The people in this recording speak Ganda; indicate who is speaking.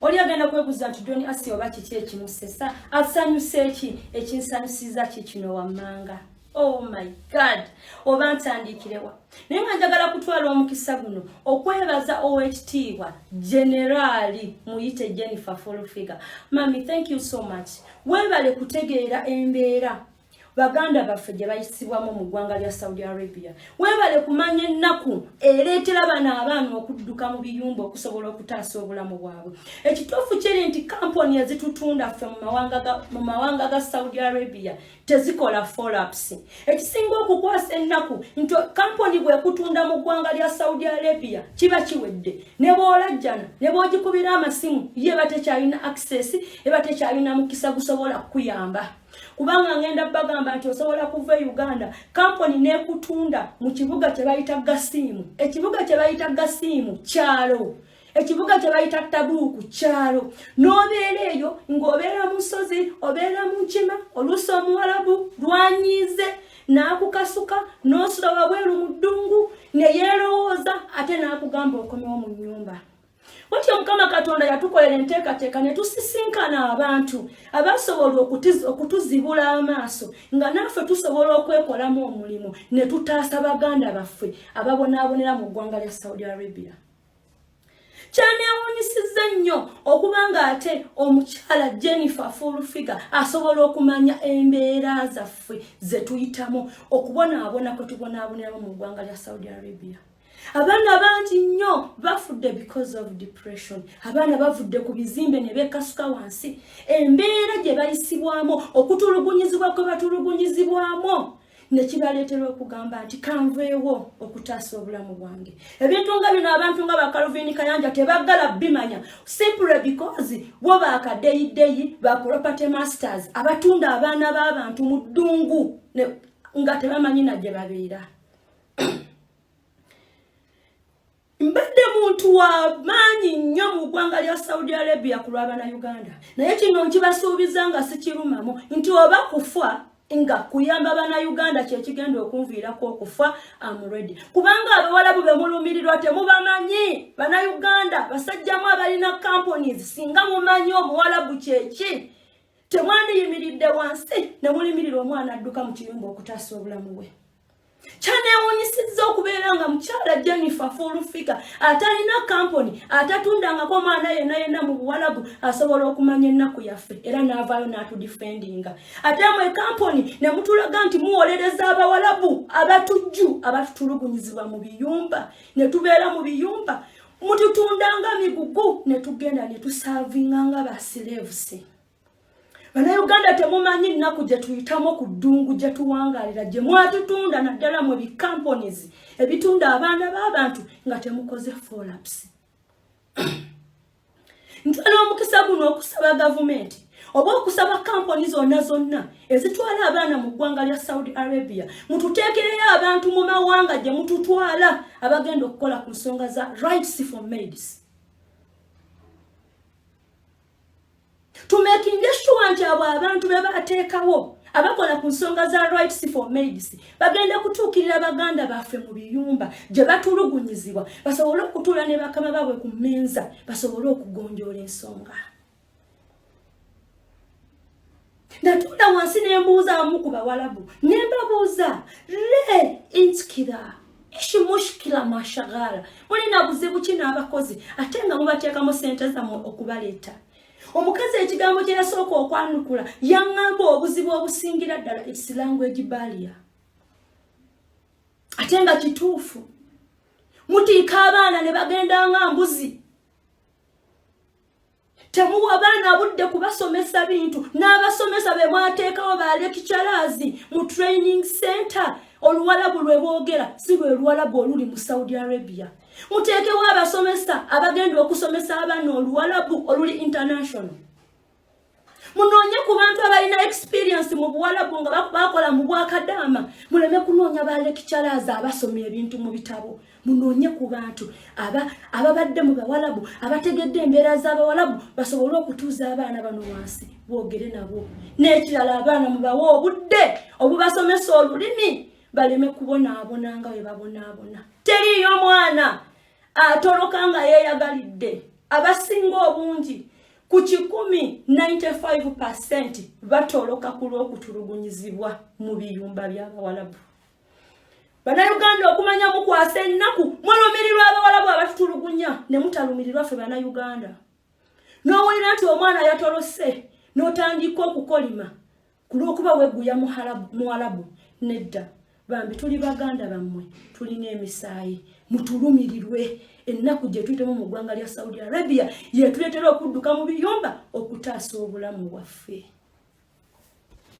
Speaker 1: Oli agenda kwebuuza nti Doni Asiya oba kiki ekimusesa asanyuse eki ekinsanyusiza kino wammanga. Oh my God, oba ntandikirewa. Naye nga njagala kutwala omukisa guno okwebaza owekitiibwa Generali muyite Jennifer Fulufiga. Mami, thank you so much. Webale kutegeera embeera baganda baffe gye bayisibwamu mu ggwanga lya Saudi Arabia. Webale kumanya ennaku ereetera bana abaana okudduka mu biyumba okusobola okutaasa obulamu bwabwe. Ekituufu kiri nti kampuni ezitutunda ffe mu mawanga ga Saudi Arabia tezikola follow-ups. Ekisinga okukwasa ennaku nti kampuni bwekutunda mu ggwanga lya Saudi Arabia kiba kiwedde. Ne bw'olajjana ne bw'ogikubira amasimu ye batekyalina access, ye batekyalina mukisa gusobola kukuyamba. Kubanga ngenda bagamba nti osobola kuva Uganda kampuni nekutunda mu kibuga kye bayita Gasimu. Ekibuga kye bayita Gasimu kyalo. Ekibuga kye bayita Tabuku kyalo. N'obeera eyo ng'obeera mu nsozi, obeera mu nkima, oluusi Omuwarabu lwanyiize n'akukasuka n'osula wabweru mu ddungu ne yeerowooza ate n'akugamba okomewo mu nnyumba. Watyo Mukama Katonda yatukolera enteekateeka ne tusisinkana abantu abasobola okutuzibula amaaso nga naffe tusobola okwekolamu omulimu ne tutaasa baganda baffe ababonaabonera mu ggwanga lya Saudi Arabia. Kyaneewuunyisizza nnyo okubanga ate omukyala Jennifer Fulufiga asobola okumanya embeera zaffe ze tuyitamu okubonaabona kwe tubonaaboneramu mu ggwanga lya Saudi Arabia. Abaana bangi nnyo bafudde because of depression. Abaana bavudde ku bizimbe ne beekasuka wansi. Embeera gye bayisibwamu okutulugunyizibwa kwe batulugunyizibwamu ne kibaleetera okugamba nti kanveewo okutaasa obulamu bwange. Ebintu nga bino abantu nga bakaluvini Kayanja tebaggala bimanya simply because bo baakadeyideyi ba property masters abatunda abaana b'abantu mu ddungu nga tebamanyi na gye babeera. Mbadde muntu wa maanyi nnyo mu ggwanga lya Saudi Arabia ku lw'abana Uganda. Naye kino nkibasuubiza nga sikirumamu nti oba kufa nga kuyamba bana Uganda kye kigenda okunviirako okufa am ready. Kubanga abawalabu be mulumirirwa temubamanyi. Bana Uganda basajjamu abalina companies singa mumanyi omuwalabu kyeki. Temwandiyimiridde wansi ne mulimirira omwana adduka mu kiyumba okutaasa obulamu bwe. Kyaneewuunyisizza okubeera nga mukyala Jennifer Fulufiga atalina kampuni atatundangako omwana yenna mu Buwalabu asobola okumanya ennaku yaffe era n'avaayo n'atudifendinga. Ate mwe kampuni ne mutulaga nti muwolereza abawalabu abatujju abatutulugunyizibwa mu biyumba ne tubeera mu biyumba mututundanga migugu ne tugenda ne tusaavinganga ba slaves. Bana Uganda temumanyi nnaku gye tuyitamu ku ddungu gye tuwangaalira gye mwatutunda naddala mu companies ebitunda abaana b'abantu nga temukoze follow-ups. Ntwala omukisa guno okusaba gavumenti oba okusaba companies zonna ezitwala abaana mu ggwanga lya Saudi Arabia mututeekereyo abantu mu mawanga gye mututwala abagenda okukola ku nsonga za rights for maids. To making sure nti abo abantu be bateekawo abakola ku nsonga za rights for maids bagenda kutuukirira baganda baffe mu biyumba gye batulugunyizibwa basobole okutuula ne bakama baabwe ku mmenza basobole okugonjoola ensonga. Natuula wansi ne mbuuza abamu ku bawalabu ne mbabuuza le intkira ishi mushkila mashagala mulina buzibu ki n'abakozi ate nga mubateekamu ssente zammwe okubaleeta. Omukazi ekigambo kye yasooka okwanukula yaŋŋamba obuzibu obusingira ddala its language barrier. Ate nga kituufu mutiika abaana ne bagenda nga mbuzi. Temuwa baana budde kubasomesa bintu n'abasomesa be mwateekawo ba lecturers mu training center. Oluwalabu lwe boogera si lwe luwalabu oluli mu Saudi Arabia. Muteekewo abasomesa abagenda okusomesa abaana oluwalabu oluli international. Munoonye ku bantu abalina experience mu Buwalabu nga bakola mu Bwakadaama. Muleme kunoonya ba lecturers abasomye ebintu mu bitabo. Munoonye ku bantu ababadde mu Bawalabu abategedde embeera z'Abawalabu basobole okutuuza abaana bano wansi boogere nabo. N'ekirala abaana mubawe obudde obubasomesa olulimi baleme kubonaabona nga bwe babonaabona. Teriyo mwana atoloka nga yeeyagalidde abasinga obungi ku 95% batoloka kulw'okutulugunyizibwa mu biyumba by'Abawalabu. Bannayuganda okumanya mukwasa ennaku mwalumirirwa Abawalabu abatutulugunya ne mutalumirirwa ffe Bannayuganda. N'owulira nti omwana yatolose n'otandika okukolima kulw'okuba weguya Muwalabu nedda. Bambi tuli Baganda bammwe, tulina emisaayi, mutulumirirwe. Ennaku gye tuyitemu mu ggwanga lya Saudi Arabia yetuleetera okudduka mu biyumba okutaasa obulamu bwaffe.